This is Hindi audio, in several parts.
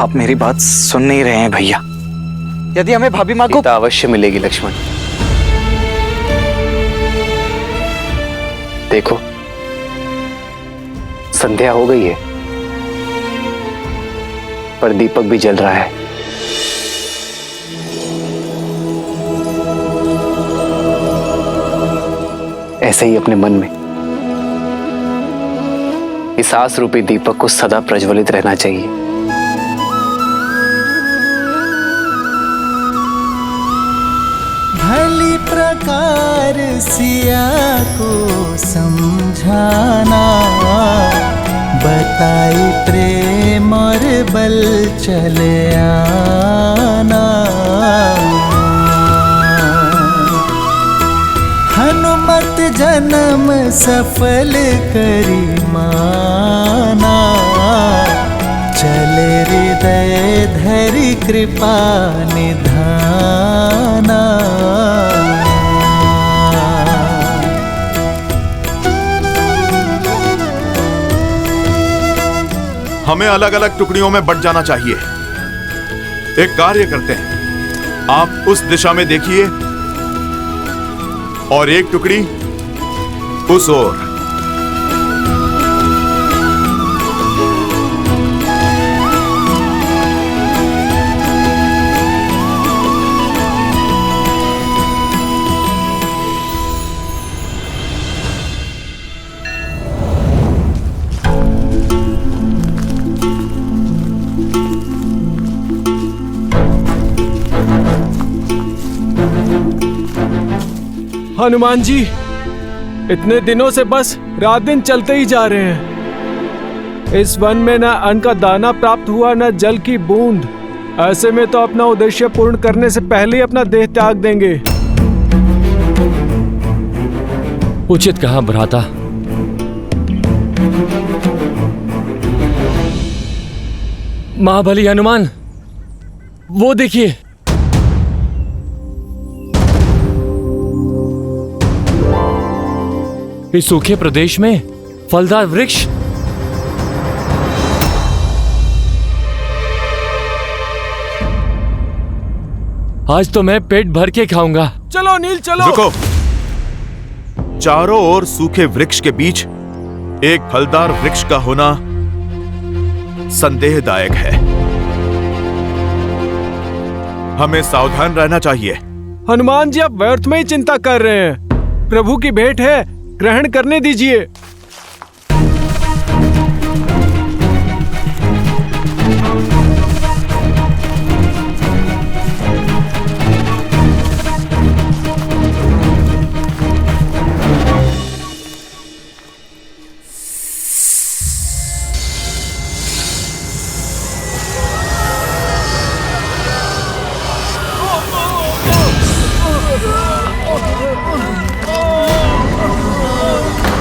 आप मेरी बात सुन नहीं रहे हैं भैया। यदि हमें भाभी माँ को सीता अवश्य मिलेगी लक्ष्मण। देखो संध्या हो गई है पर दीपक भी जल रहा है। ऐसे ही अपने मन में इस आस रूपी दीपक को सदा प्रज्वलित रहना चाहिए। भली प्रकार सिया को समझाना, बताई प्रेम और बल चले आना। हनुमत जन्म सफल करी माना, चले हृदय धरि कृपा निधाना। हमें अलग अलग टुकड़ियों में बंट जाना चाहिए। एक कार्य करते हैं, आप उस दिशा में देखिए और एक टुकड़ी उस ओर। हनुमान जी, इतने दिनों से बस रात दिन चलते ही जा रहे हैं। इस वन में न अन्न का दाना प्राप्त हुआ न जल की बूंद। ऐसे में तो अपना उद्देश्य पूर्ण करने से पहले ही अपना देह त्याग देंगे। उचित कहा भ्राता। महाबली हनुमान, वो देखिए। इस सूखे प्रदेश में फलदार वृक्ष। आज तो मैं पेट भर के खाऊंगा। चलो नील चलो। रुको। चारों ओर सूखे वृक्ष के बीच एक फलदार वृक्ष का होना संदेहदायक है। हमें सावधान रहना चाहिए। हनुमान जी, आप व्यर्थ में ही चिंता कर रहे हैं। प्रभु की भेंट है, ग्रहण करने दीजिए।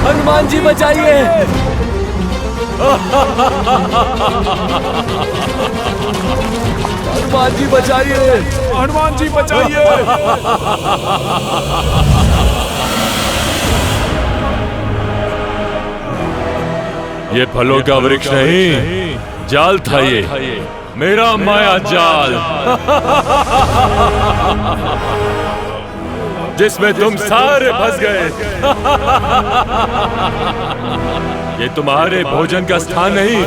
हनुमान जी बचाइए। हनुमान जी बचाइए। हनुमान जी बचाइए। ये फलों का वृक्ष नहीं, जाल था ये, मेरा माया जाल, जिसमें तुम सारे फंस गए। ये तुम्हारे भोजन का स्थान नहीं,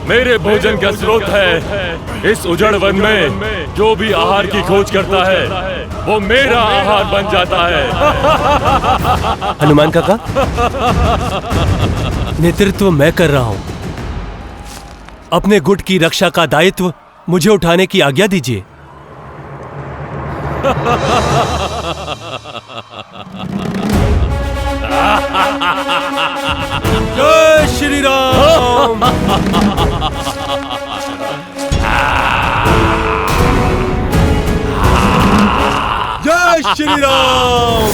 मेरे भोजन का स्रोत है। इस उजड़ वन में जो भी आहार की खोज करता है वो मेरा आहार बन जाता है। हनुमान काका, नेतृत्व मैं कर रहा हूं। अपने गुट की रक्षा का दायित्व मुझे उठाने की आज्ञा दीजिए। जय श्री राम। जय श्री राम।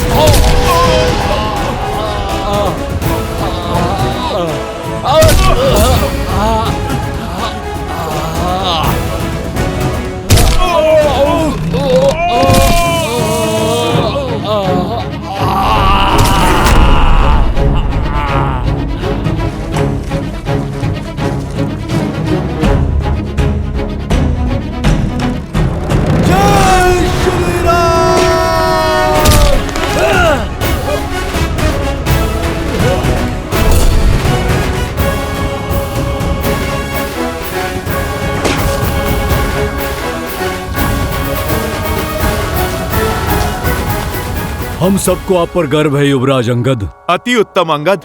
हम सबको आप पर गर्व है युवराज अंगद। अति उत्तम अंगद,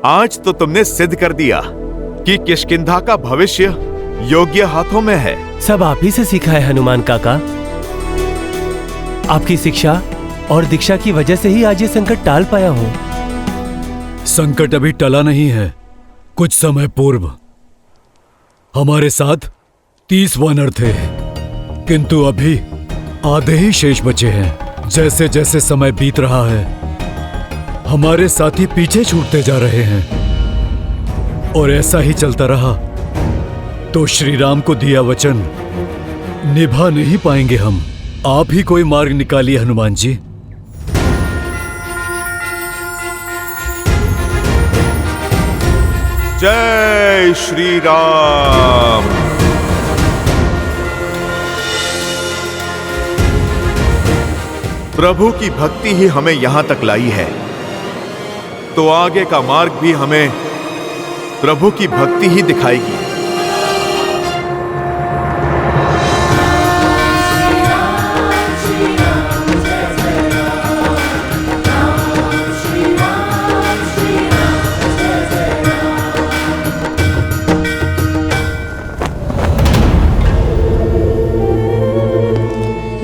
आज तो तुमने सिद्ध कर दिया कि किष्किंधा का भविष्य योग्य हाथों में है। सब आप ही से सीखा है हनुमान काका। आपकी शिक्षा और दीक्षा की वजह से ही आज ये संकट टाल पाया हूँ। संकट अभी टला नहीं है। कुछ समय पूर्व हमारे साथ 30 वानर थे, किंतु अभी आधे ही शेष बचे हैं। जैसे जैसे समय बीत रहा है हमारे साथी पीछे छूटते जा रहे हैं, और ऐसा ही चलता रहा तो श्री राम को दिया वचन निभा नहीं पाएंगे हम। आप ही कोई मार्ग निकालिए हनुमान जी। जय श्री राम। प्रभु की भक्ति ही हमें यहां तक लाई है, तो आगे का मार्ग भी हमें प्रभु की भक्ति ही दिखाएगी।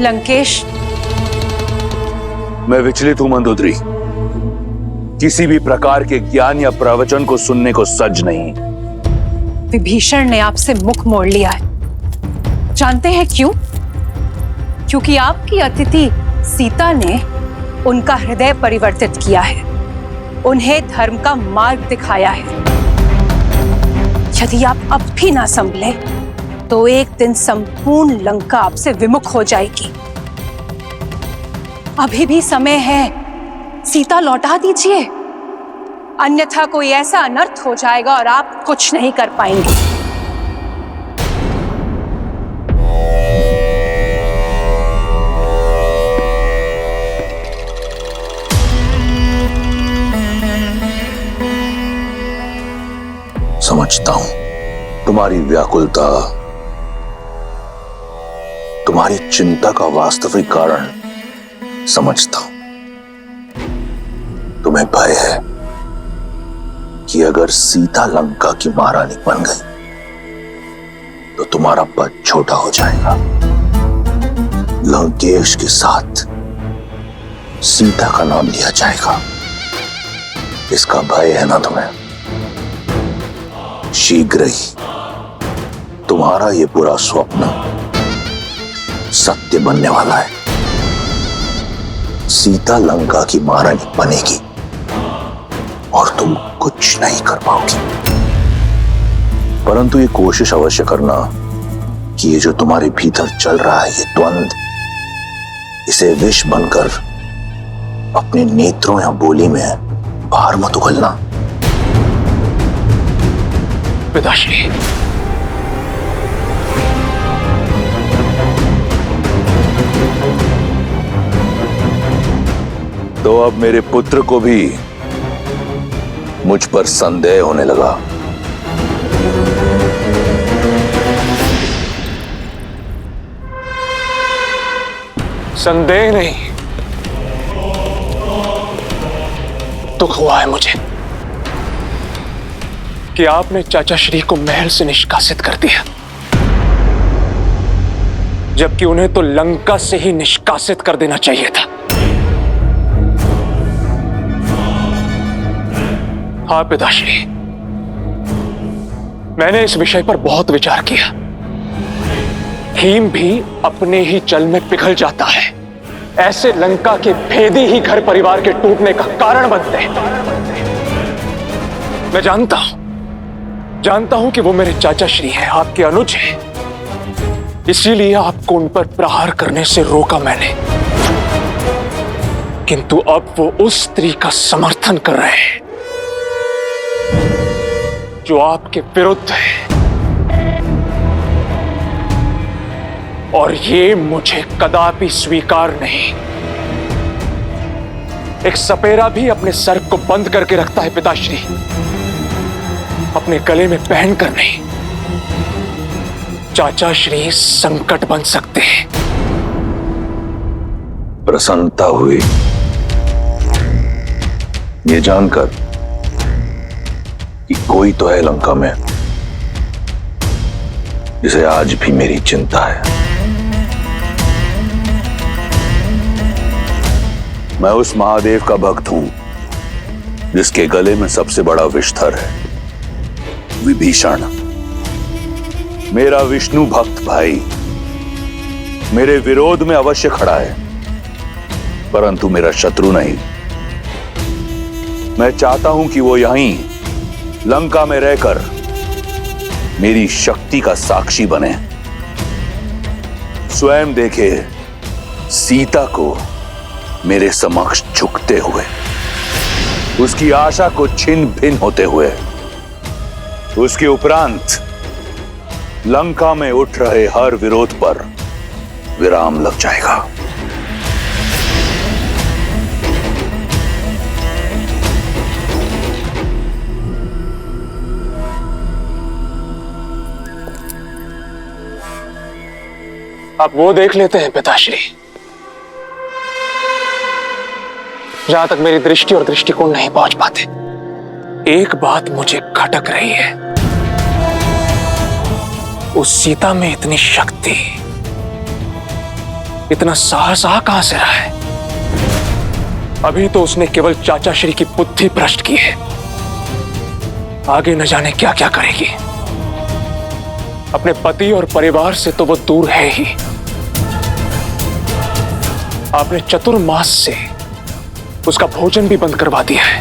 लंकेश, मैं विचलित हूं मंदोदरी। किसी भी प्रकार के ज्ञान या प्रवचन को सुनने को सज नहीं। विभीषण ने आपसे मुख मोड़ लिया है। जानते हैं क्यों? क्योंकि आपकी अतिथि सीता ने उनका हृदय परिवर्तित किया है, उन्हें धर्म का मार्ग दिखाया है। यदि आप अब भी ना संभले तो एक दिन संपूर्ण लंका आपसे विमुख हो जाएगी। अभी भी समय है, सीता लौटा दीजिए, अन्यथा कोई ऐसा अनर्थ हो जाएगा और आप कुछ नहीं कर पाएंगे। समझता हूं तुम्हारी व्याकुलता, तुम्हारी चिंता का वास्तविक कारण समझता हूं। तुम्हें भय है कि अगर सीता लंका की महारानी बन गई तो तुम्हारा पद छोटा हो जाएगा। लंकेश के साथ सीता का नाम लिया जाएगा, इसका भय है ना तुम्हें? शीघ्र ही तुम्हारा ये बुरा स्वप्न सत्य बनने वाला है। सीता लंका की महारानी बनेगी और तुम कुछ नहीं कर पाओगी। परंतु ये कोशिश अवश्य करना कि ये जो तुम्हारे भीतर चल रहा है, ये द्वंद, इसे विष बनकर अपने नेत्रों या बोली में बाहर मत उगलना। पिताश्री, तो अब मेरे पुत्र को भी मुझ पर संदेह होने लगा। संदेह नहीं, दुख हुआ है मुझे कि आपने चाचा श्री को महल से निष्कासित कर दिया, जबकि उन्हें तो लंका से ही निष्कासित कर देना चाहिए था। हाँ पिताश्री, मैंने इस विषय पर बहुत विचार किया। हिम भी अपने ही जल में पिघल जाता है। ऐसे लंका के भेदी ही घर परिवार के टूटने का कारण बनते हैं। मैं जानता हूं कि वो मेरे चाचा श्री हैं, आपके अनुज हैं। इसीलिए आपको उन पर प्रहार करने से रोका मैंने। किंतु अब वो उस स्त्री का समर्थन कर रहे हैं जो आपके विरुद्ध है, और ये मुझे कदापि स्वीकार नहीं। एक सपेरा भी अपने सर को बंद करके रखता है पिताश्री, अपने गले में पहनकर नहीं। चाचा श्री संकट बन सकते हैं। प्रसन्नता हुई ये जानकर कि कोई तो है लंका में जिसे आज भी मेरी चिंता है। मैं उस महादेव का भक्त हूं जिसके गले में सबसे बड़ा विषधर है, विभीषण। मेरा विष्णु भक्त भाई मेरे विरोध में अवश्य खड़ा है, परंतु मेरा शत्रु नहीं। मैं चाहता हूं कि वो यहीं लंका में रहकर मेरी शक्ति का साक्षी बने, स्वयं देखे सीता को मेरे समक्ष झुकते हुए, उसकी आशा को छिन्न भिन्न होते हुए। उसके उपरांत लंका में उठ रहे हर विरोध पर विराम लग जाएगा। आप वो देख लेते हैं पिताश्री, जहां तक मेरी दृष्टि और दृष्टिकोण नहीं पहुंच पाते। एक बात मुझे खटक रही है, उस सीता में इतनी शक्ति, इतना साहस कहां से रहा है? अभी तो उसने केवल चाचा श्री की बुद्धि भ्रष्ट की है, आगे न जाने क्या क्या करेगी। अपने पति और परिवार से तो वो दूर है ही, आपने चतुर्मास से उसका भोजन भी बंद करवा दिया है,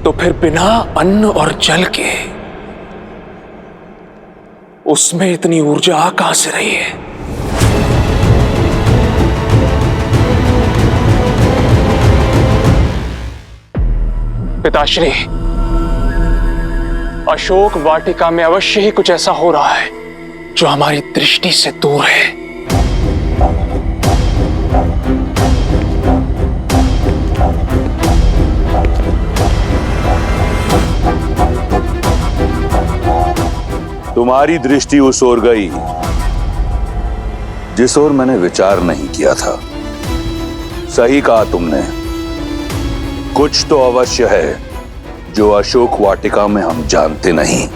तो फिर बिना अन्न और जल के उसमें इतनी ऊर्जा कहां से रही है? पिताश्री, अशोक वाटिका में अवश्य ही कुछ ऐसा हो रहा है जो हमारी दृष्टि से दूर है। तुम्हारी दृष्टि उस ओर गई जिस ओर मैंने विचार नहीं किया था। सही कहा तुमने, कुछ तो अवश्य है जो अशोक वाटिका में हम जानते नहीं।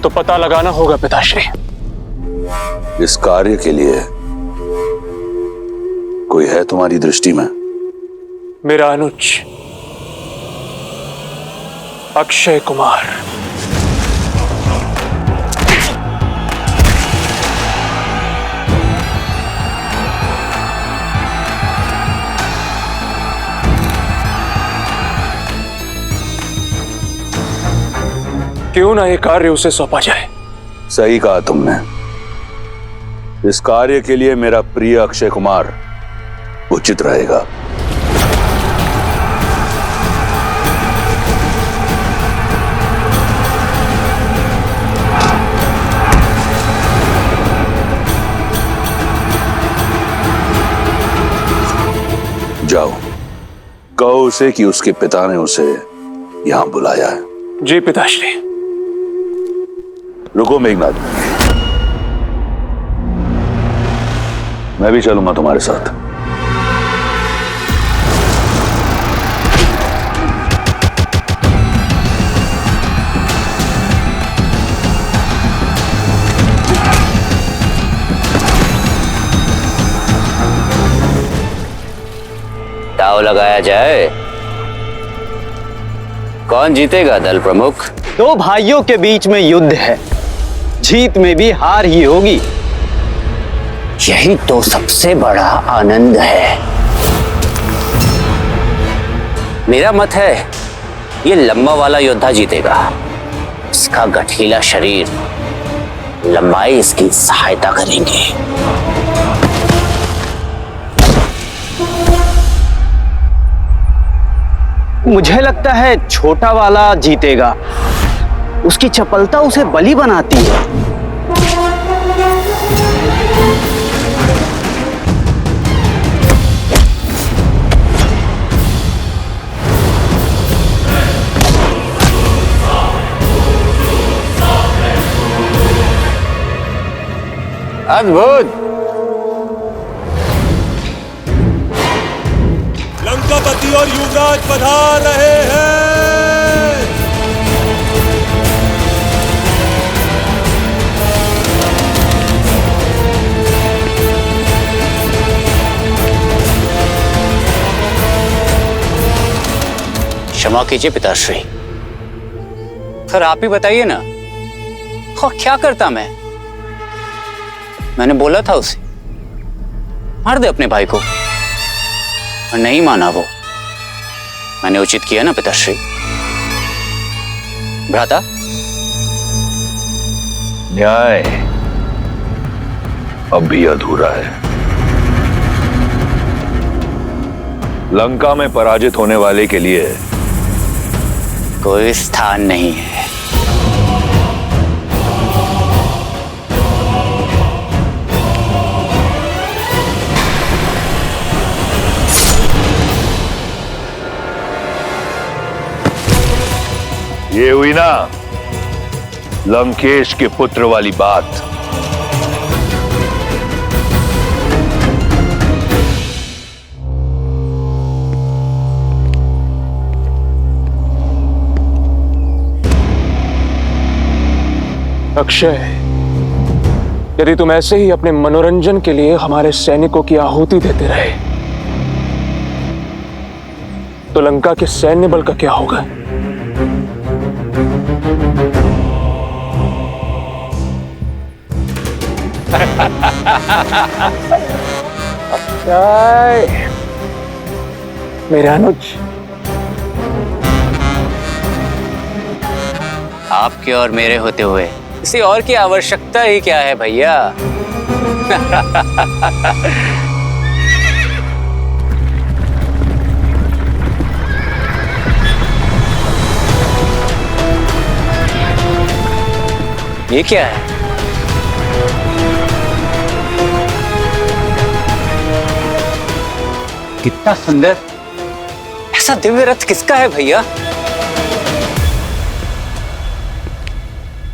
तो पता लगाना होगा पिताश्री। इस कार्य के लिए कोई है तुम्हारी दृष्टि में? मेरा अनुज अक्षय कुमार। क्यों ना ये कार्य उसे सौंपा जाए? सही कहा तुमने, इस कार्य के लिए मेरा प्रिय अक्षय कुमार उचित रहेगा। जाओ, कहो उसे कि उसके पिता ने उसे यहां बुलाया है। जी पिताश्री। रुको मेघनाथ, मैं भी चलूंगा तुम्हारे साथ। दांव लगाया जाए, कौन जीतेगा दल प्रमुख? दो भाइयों के बीच में युद्ध है, जीत में भी हार ही होगी। यही तो सबसे बड़ा आनंद है। मेरा मत है ये लंबा वाला योद्धा जीतेगा। इसका गठीला शरीर, लंबाई इसकी सहायता करेंगे। मुझे लगता है छोटा वाला जीतेगा, उसकी चपलता उसे बली बनाती है। अद्भुत। लंकापति और युवराज पधार रहे हैं। क्षमा कीजिए पिताश्री, फिर आप ही बताइए ना, और क्या करता मैंने बोला था उसे मार दे अपने भाई को, और नहीं माना वो। मैंने उचित किया ना पिताश्री? भ्राता, न्याय अब भी अधूरा है। लंका में पराजित होने वाले के लिए कोई स्थान नहीं है। ये हुई ना लंकेश के पुत्र वाली बात। अक्षय, यदि तुम ऐसे ही अपने मनोरंजन के लिए हमारे सैनिकों की आहुति देते रहे तो लंका के सैन्य बल का क्या होगा? अक्षय, मेरे अनुज, आपके और मेरे होते हुए किसी और की आवश्यकता ही क्या है भैया? ये क्या है? कितना सुंदर! ऐसा दिव्य रथ किसका है भैया?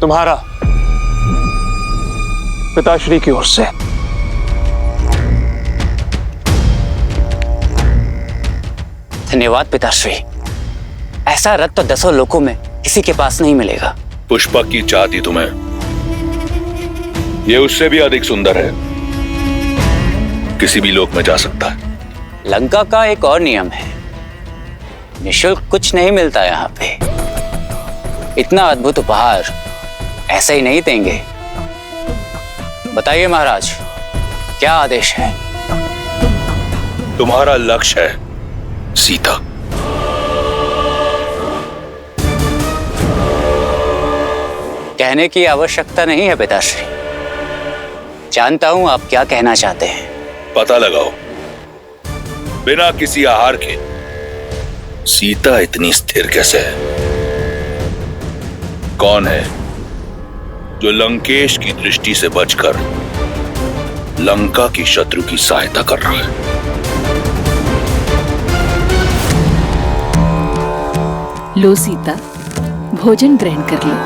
तुम्हारा, पिताश्री की ओर से। धन्यवाद पिताश्री। ऐसा रथ तो 10 लोकों में किसी के पास नहीं मिलेगा। पुष्पक की चाहती तुम्हें, ये उससे भी अधिक सुंदर है, किसी भी लोक में जा सकता है। लंका का एक और नियम है, निःशुल्क कुछ नहीं मिलता यहाँ पे। इतना अद्भुत उपहार ऐसे ही नहीं देंगे। बताइए महाराज, क्या आदेश है? तुम्हारा लक्ष्य है सीता। कहने की आवश्यकता नहीं है पिताश्री, जानता हूं आप क्या कहना चाहते हैं। पता लगाओ, बिना किसी आहार के सीता इतनी स्थिर कैसे है? कौन है जो लंकेश की दृष्टि से बचकर लंका की शत्रु की सहायता कर रहा है? लो सीता, भोजन ग्रहण कर लो।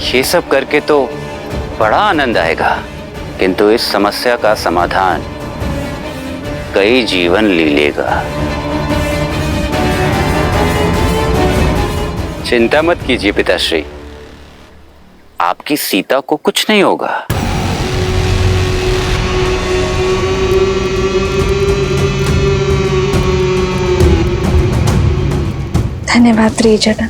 ये सब करके तो बड़ा आनंद आएगा, किंतु इस समस्या का समाधान कई जीवन ले लेगा। चिंता मत कीजिए पिताश्री, आपकी सीता को कुछ नहीं होगा। धन्यवाद त्रिजना।